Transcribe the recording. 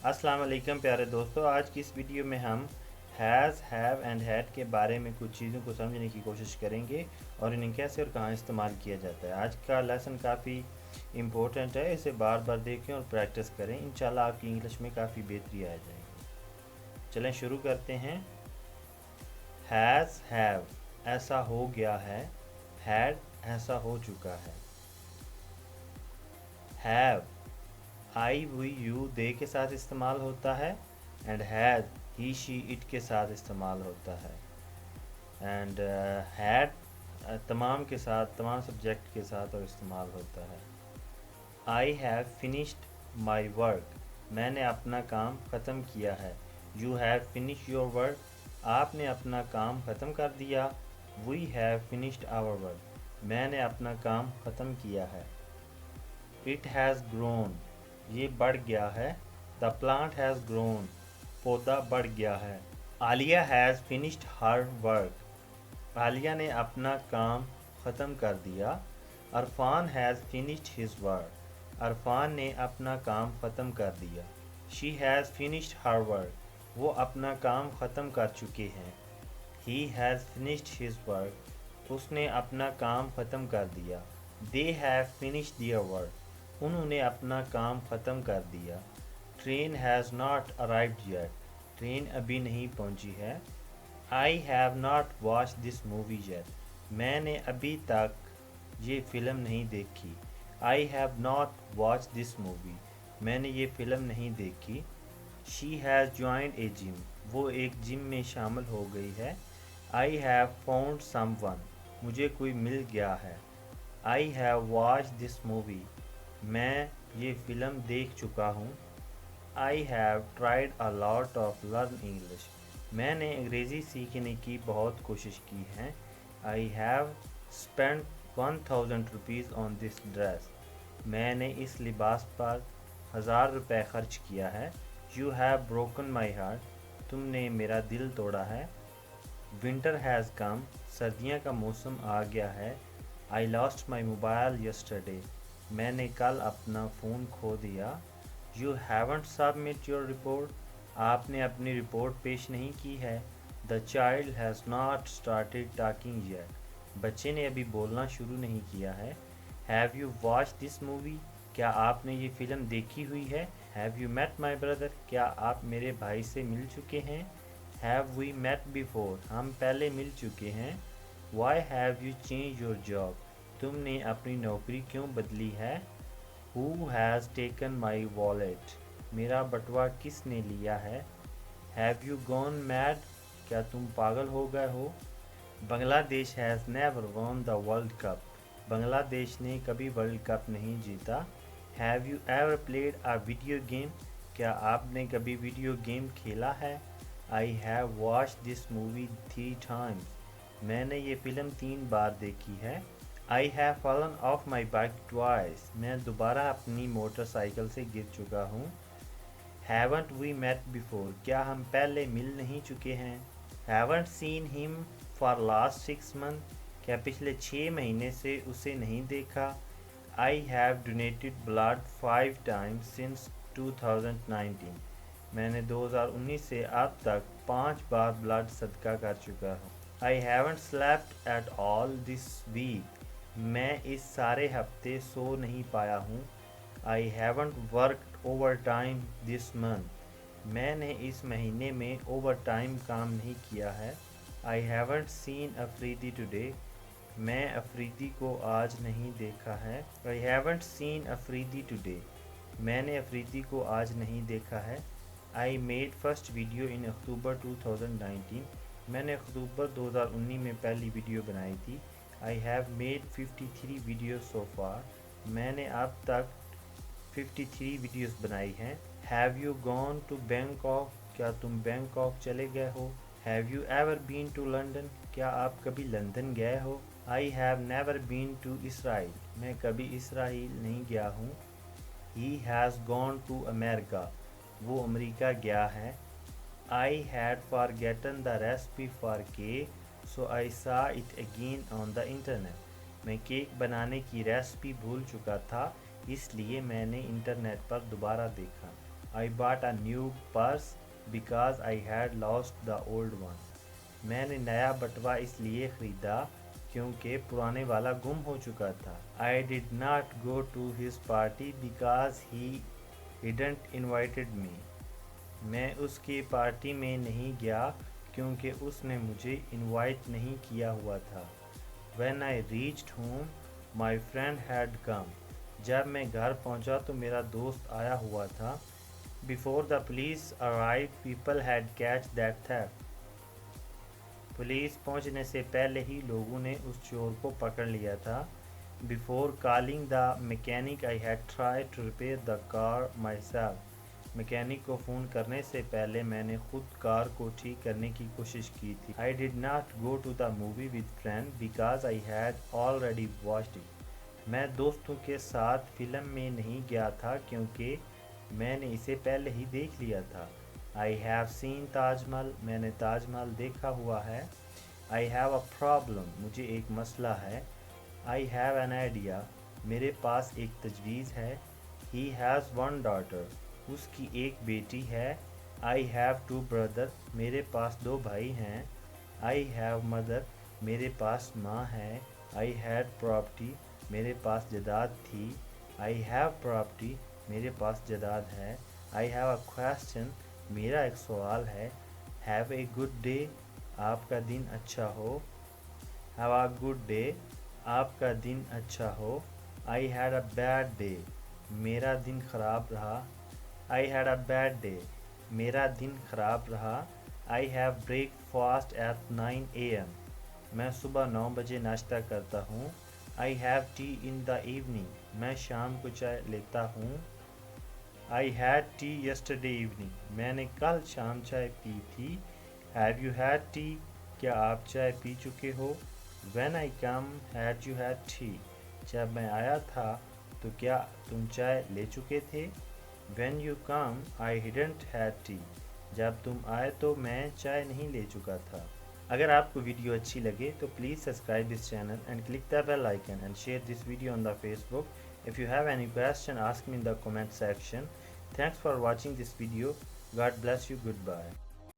अस्सलाम वालेकुम प्यारे दोस्तों, आज की इस वीडियो में हम हैज़, हैव एंड हैड के बारे में कुछ चीज़ों को समझने की कोशिश करेंगे और इन्हें कैसे और कहाँ इस्तेमाल किया जाता है। आज का लेसन काफ़ी इम्पोर्टेंट है, इसे बार बार देखें और प्रैक्टिस करें। इंशाल्लाह आपकी इंग्लिश में काफ़ी बेहतरी आ जाएगी। चलें शुरू करते हैं। हैज़, हैव ऐसा हो गया है, हैड ऐसा हो चुका है। हैव आई, वी, यू, दे के साथ इस्तेमाल होता है and had he, she, it के साथ इस्तेमाल होता है। एंड हैड तमाम के साथ, तमाम सब्जेक्ट के साथ और इस्तेमाल होता है। I have finished my work, मैंने अपना काम ख़त्म किया है। You have finish your work, आपने अपना काम ख़त्म कर दिया। We have finished our work, मैंने अपना काम ख़त्म किया है। इट हैज़ ग्रोन, ये बढ़ गया है। द प्लांट हैज़ ग्रोन, पौधा बढ़ गया है। Alia has finished her work, Alia ने अपना काम ख़त्म कर दिया। Arfan has finished his work, Arfan ने अपना काम ख़त्म कर दिया। She has finished her work, वो अपना काम ख़त्म कर चुके हैं। He has finished his work, उसने अपना काम ख़त्म कर दिया। They have finished their work, उन्होंने अपना काम ख़त्म कर दिया। Train has not arrived yet, train अभी नहीं पहुंची है। I have not watch this movie yet, मैंने अभी तक ये फ़िल्म नहीं देखी। I have not watch this movie, मैंने ये फ़िल्म नहीं देखी। She has joined A gym, वो एक जिम में शामिल हो गई है। आई हैव फाउंड समवन, मुझे कोई मिल गया है। I have watch this movie, मैं ये फ़िल्म देख चुका हूँ। I have tried a lot of learn English, मैंने अंग्रेज़ी सीखने की बहुत कोशिश की है। I have spend 1000 rupees on this dress, मैंने इस लिबास पर 1000 रुपये खर्च किया है। You have broken my heart, तुमने मेरा दिल तोड़ा है। विंटर हैज़ कम, सर्दियों का मौसम आ गया है। I lost my mobile yesterday, मैंने कल अपना फ़ोन खो दिया। You haven't submit your report, आपने अपनी रिपोर्ट पेश नहीं की है। The child has not started talking yet, बच्चे ने अभी बोलना शुरू नहीं किया है। Have you watch this movie, क्या आपने ये फ़िल्म देखी हुई है। Have you met my brother, क्या आप मेरे भाई से मिल चुके हैं। हैव वी मेट बिफोर, हम पहले मिल चुके हैं। Why have you change your job, तुमने अपनी नौकरी क्यों बदली है। Who has taken my wallet, मेरा बटुआ किसने लिया है। हैव यू गॉन मैड, क्या तुम पागल हो गए हो। Bangladesh has never won the world cup, Bangladesh ने कभी वर्ल्ड कप नहीं जीता। Have you ever played a video game, क्या आपने कभी वीडियो गेम खेला है। I have watch this movie 3 times, मैंने ये फ़िल्म 3 बार देखी है। I have fallen of my bike twice, मैं दोबारा अपनी मोटरसाइकिल से गिर चुका हूँ। हैवंट वी मेट बिफोर, क्या हम पहले मिल नहीं चुके हैं। Haven't seen him for last 6 month, क्या पिछले 6 महीने से उसे नहीं देखा। I have donated blood 5 times since 2019, मैंने 2019 से अब तक 5 बार ब्लड सदका कर चुका हूँ। I haven't slept at all this week, मैं इस सारे हफ्ते सो नहीं पाया हूँ। I haven't worked overtime this month, मैंने इस महीने में ओवर टाइम काम नहीं किया है। I haven't seen Afridi today, मैं अफरीदी को आज नहीं देखा है। I haven't seen Afridi today, मैंने अफरीदी को आज नहीं देखा है। I made first video in October 2019, मैंने अक्टूबर 2019 में पहली वीडियो बनाई थी। I have made 53 videos so far, मैंने अब तक 53 वीडियोस बनाई हैं। Have you gone to Bangkok, क्या तुम बैंकॉक चले गए हो। Have you ever been to London, क्या आप कभी लंदन गए हो। I have never been to Israel, मैं कभी इसराइल नहीं गया हूँ। He has gone to America, वो अमेरिका गया है। I had forgotten the recipe for cake, so I saw it again on the internet, मैं केक बनाने की रेसिपी भूल चुका था, इसलिए मैंने इंटरनेट पर दोबारा देखा। I bought a new purse because I had lost the old one. मैंने नया बटवा इसलिए ख़रीदा क्योंकि पुराने वाला गुम हो चुका था. I did not go to his party because he didn't invited me. मैं उसकी पार्टी में नहीं गया क्योंकि उसने मुझे इनवाइट नहीं किया हुआ था. When I reached home, my friend had come. जब मैं घर पहुंचा तो मेरा दोस्त आया हुआ था. Before the police arrived, people had catch that theft. Police पहुंचने से पहले ही लोगों ने उस चोर को पकड़ लिया था. Before calling the mechanic, I had tried to repair the car myself. Mechanic को फ़ोन करने से पहले मैंने खुद कार को ठीक करने की कोशिश की थी. I did not go to the movie with friends because I had already watched it. मैं दोस्तों के साथ फ़िल्म में नहीं गया था क्योंकि मैंने इसे पहले ही देख लिया था. I have seen Taj Mahal. मैंने ताज महल देखा हुआ है. I have a problem. मुझे एक मसला है. I have an idea. मेरे पास एक तजवीज़ है. He has one daughter. उसकी एक बेटी है. I have two brothers. मेरे पास दो भाई हैं. I have mother. मेरे पास माँ है. I had property. मेरे पास जायदाद थी. I have property. मेरे पास जायदाद है. I have a question. मेरा एक सवाल है. Have a good day. आपका दिन अच्छा हो. Have a good day. आपका दिन अच्छा हो. I had a bad day. मेरा दिन ख़राब रहा. I had a bad day. मेरा दिन ख़राब रहा. I have breakfast at 9 a.m. मैं सुबह 9 बजे नाश्ता करता हूँ. I have tea in the evening. मैं शाम को चाय लेता हूँ. I had tea yesterday evening. मैंने कल शाम चाय पी थी. Have you had tea? क्या आप चाय पी चुके हो? When I come, had you had tea? जब मैं आया था तो क्या तुम चाय ले चुके थे? When you come, I didn't had tea. जब तुम आए तो मैं चाय नहीं ले चुका था. अगर आपको वीडियो अच्छी लगे तो please subscribe this channel and click the bell icon and share this video on the Facebook. If you have any question, ask me in the comment section. Thanks for watching this video. God bless you. Goodbye.